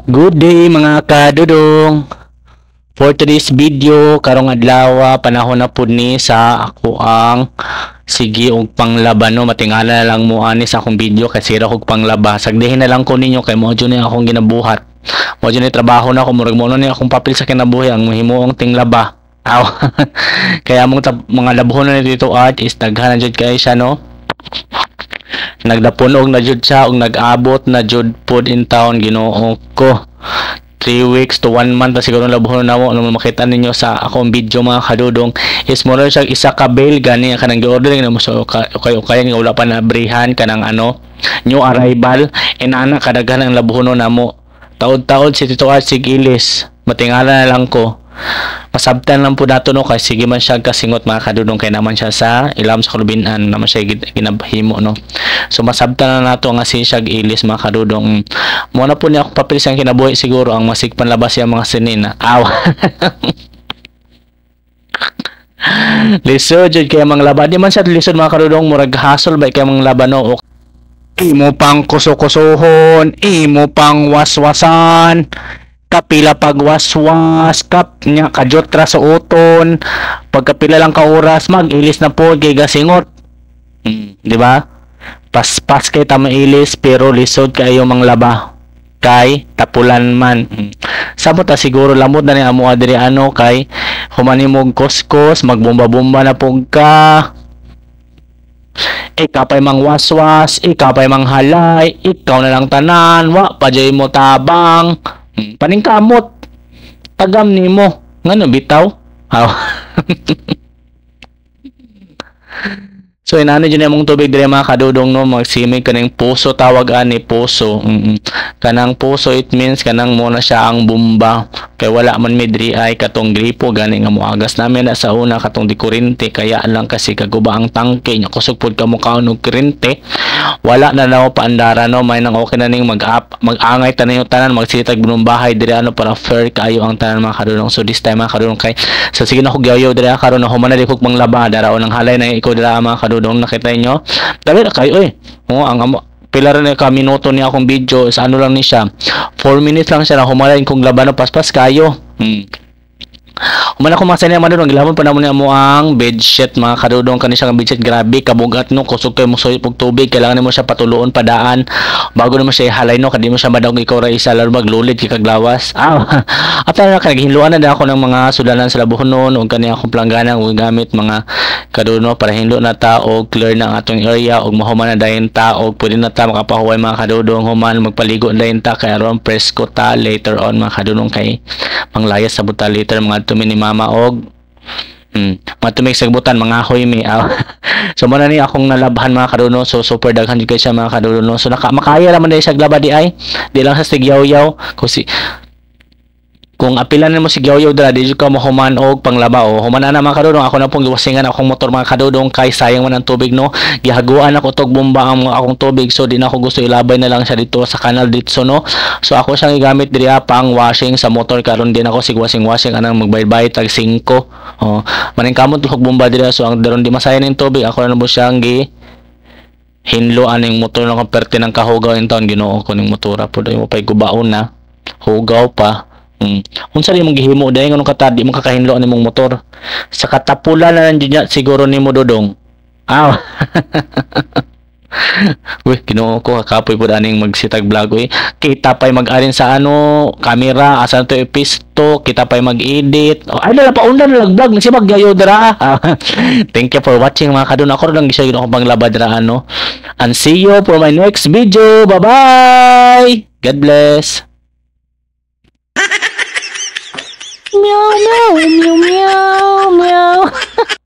Good day mga kadudong. For today's video, karong adlaw panahon na pud ni sa ako ang sige og panglaban no, matingala lang mo ani sa akong video kasi ra og panglaba. Sagdihin na lang ko ninyo kay mo jud ni akong ginabuhat. Mo jud ni trabaho na ako murag mo ni akong papel sa kinabuhi ang himuong tinglaba. Aw. Kaya mga labhon na dito art is daghan jud kay siya no. Nagdapunog na jud siya og nag-abot na jud pod in town Ginoo ko 3 weeks to 1 month na siguro labhon na mo ano makita ninyo sa akong video mga kadudong is more siya isa ka bail gani kanang gi-ordering na mo so kayo nga wala pa na brihan kanang ano new arrival inana kadaghan ang labhon na mo taod-taod si Tito Art Sigilis matingala na lang ko pasabtan lang po nato no kay sige man siya kasingot mga kadudong kay naman siya sa ilam sa Kalubinan naman siya ginabhimo no so masabtan na nato nga si siya ilis mga kadudong mo na po niya akong papel siyang kinabuhi siguro ang masikpan labas yung mga sinina aw lisod jud kay mga laba di man siya lisod mga kadudong murag hasol ba kay mga laba no imo pang kuso-kusohon imo pang waswasan kapila pagwaswas kap nya kajotra sa uton pagkapila lang ka oras mag-ilis na po kay gasingot di ba paspas kay ta mailis pero lisod kayo mang laba kay tapulan man sabot ta siguro lamod na ni amo adiri ano kay humanimog kuskos magbomba-bomba na pug ka ikapay mang waswas ikapay mang halay ikaw na lang tanan wa pa jay mo tabang paningkamot tagam nimo ngano bitaw so inano dyan yung tubig dire mga kadudong no magsimig kanang puso tawag ani puso kanang puso it means kanang muna siya ang bomba kay wala man midri ay katong gripo gani nga moagas namin na sa una katong di kurente kaya lang kasi kaguba ang tangke nya kusog pud ka mo kaon og kurente wala na daw paandara no may nang okay na ning mag-angay tanan yung tanan magsitag bunong bahay dire ano para fair kayo ang tanan mga kadudong so this time mga kadudong kay so sige na ko gyaw dire karon na humana di kog manglaba daraw nang halay na iko dira mga kadudong nakita niyo dali na kayo ang pila rin ka minuto niya akong video sa ano lang ni siya 4 minutes lang siya na humala kong laban na paspas kayo Umana ko masaya naman doon, gilapon pa naman mo ang bedsheet mga kadudong kani siya ng bedsheet grabe kabugat no kusog kay mo soy pug tubig kailangan mo siya patuloon padaan bago naman siya halay no kadi mo siya madawg ikaw ra isa lalo maglulid kay kaglawas at na kanagihinluan na ako ng mga sudanan sa labuhon noon ug kani akong planggana ug gamit mga kadudong para hinlo na ta og clear na atong area ug mahuman na dayon ta og pwede na ta makapahuway mga kadudong human magpaligo dayon ta kay aron presko ta later on mga kadudong kay panglayas sa buta later mga tumi ni mama og matumig sagbutan mga hoy mi so mo na ni akong nalabhan mga kadudong so super daghan jud kay siya mga kadudong so makaya ra man dai siya glaba di ay di lang sa sigyaw-yaw kasi kung apilan mo si Gyaw-Yaw dira di ka mo human og panglaba human na mga kadudong ako na pong giwasingan akong motor mga kadudong kay sayang man ang tubig no gihaguan ako tog bomba ang akong tubig so di na ako gusto ilabay na lang siya dito sa kanal dito no so ako siyang igamit diri pang washing sa motor karon din ako sig washing anang magbayad tag 5 maning kamot og bomba diri so ang daron di masaya ning tubig ako na mo siyang hinlo aning motor na komperte ng kahugaw in town Ginoo ko ning motora pud mo pay gubaon na hugaw pa unsa ni mong gihimo dahil nganong katadi mo kakahinlo ani mong motor sa katapulan na nandiyan siguro nimo dodong Uy, Ginoo ko kapoy pud aning magsitag vlog kita pay mag-arin sa ano camera asa to ipisto kita pay mag-edit ay na pa undan na vlog nasi maggayo dira thank you for watching mga kadun ako lang gisay ko pang labad dira ano and see you for my next video bye bye God bless meow meow meow meow